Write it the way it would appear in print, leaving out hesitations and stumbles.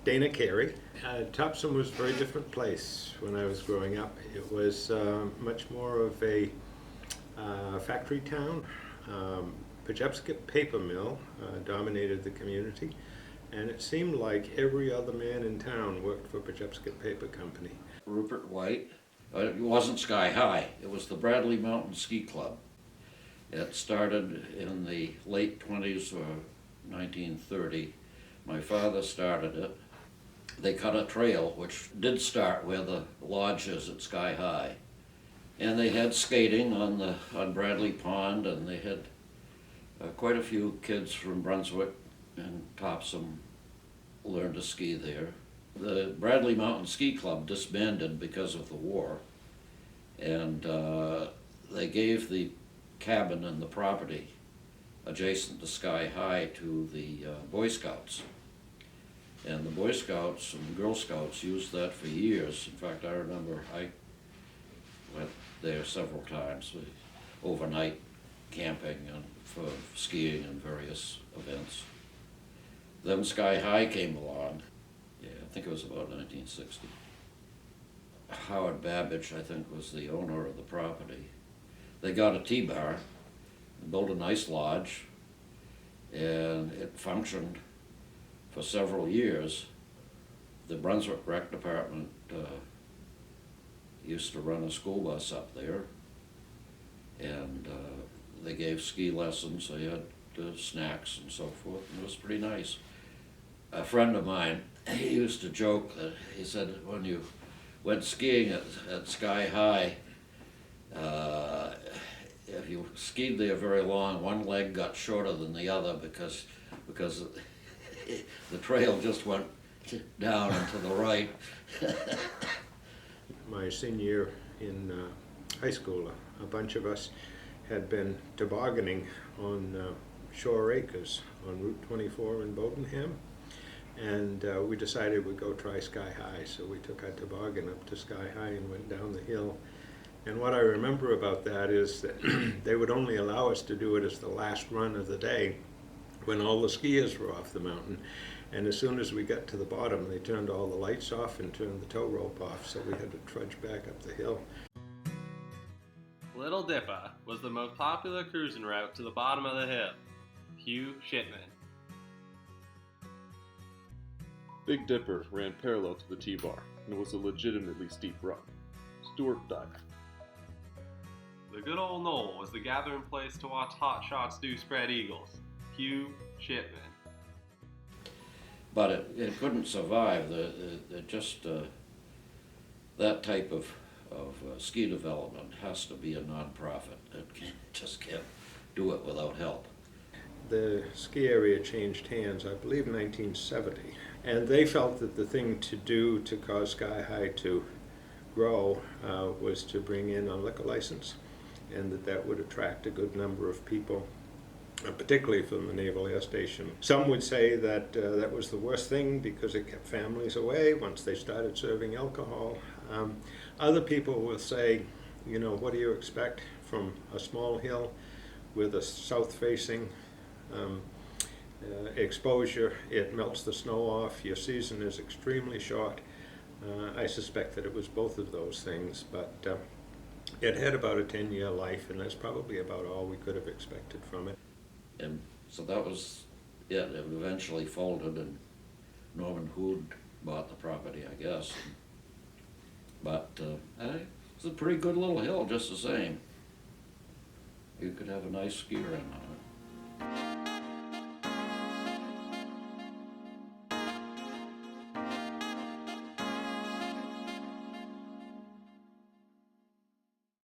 Dana Carey. Topsham was a very different place when I was growing up. It was much more of a factory town. Pajepskit paper mill dominated the community, and it seemed like every other man in town worked for Pajepskit Paper Company. Rupert White. It wasn't Sky High, it was the Bradley Mountain Ski Club. It started in the late 20s or 1930. My father started it. They cut a trail which did start where the lodge is at Sky High. And they had skating on Bradley Pond, and they had quite a few kids from Brunswick and Topsham learned to ski there. The Bradley Mountain Ski Club disbanded because of the war, and they gave the cabin and the property adjacent to Sky High to the Boy Scouts. And the Boy Scouts and Girl Scouts used that for years. In fact, I remember I went there several times, overnight camping and for skiing and various events. Then Sky High came along. Yeah, I think it was about 1960. Howard Babbage, I think, was the owner of the property. They got a T-bar, built a nice lodge, and it functioned for several years. The Brunswick Rec Department used to run a school bus up there, and they gave ski lessons, they had snacks and so forth, and it was pretty nice. A friend of mine, he used to joke that he said when you went skiing at Sky High, if you skied there very long, one leg got shorter than the other because the trail just went down and to the right. My senior year in high school, a bunch of us had been tobogganing on Shore Acres on Route 24 in Bowdenham, and we decided we'd go try Sky High, so we took our toboggan up to Sky High and went down the hill. And what I remember about that is that they would only allow us to do it as the last run of the day when all the skiers were off the mountain. And as soon as we got to the bottom, they turned all the lights off and turned the tow rope off, so we had to trudge back up the hill. Little Dipper was the most popular cruising route to the bottom of the hill. Hugh Shipman. Big Dipper ran parallel to the T-bar, and it was a legitimately steep run. Stuart died. The good old knoll was the gathering place to watch hot shots do spread eagles. Hugh Shipman. But it couldn't survive. That type of ski development has to be a non-profit. Just can't do it without help. The ski area changed hands, I believe, in 1970, and they felt that the thing to do to cause Sky High to grow was to bring in a liquor license, and that would attract a good number of people, particularly from the Naval Air Station. Some would say that that was the worst thing because it kept families away once they started serving alcohol. Other people will say, you know, what do you expect from a small hill with a south-facing exposure? It melts the snow off. Your season is extremely short. I suspect that it was both of those things, but it had about a 10-year life, and that's probably about all we could have expected from it. And so that was it. It eventually folded, and Norman Hood bought the property, I guess. But it's a pretty good little hill, just the same. You could have a nice ski ring on it.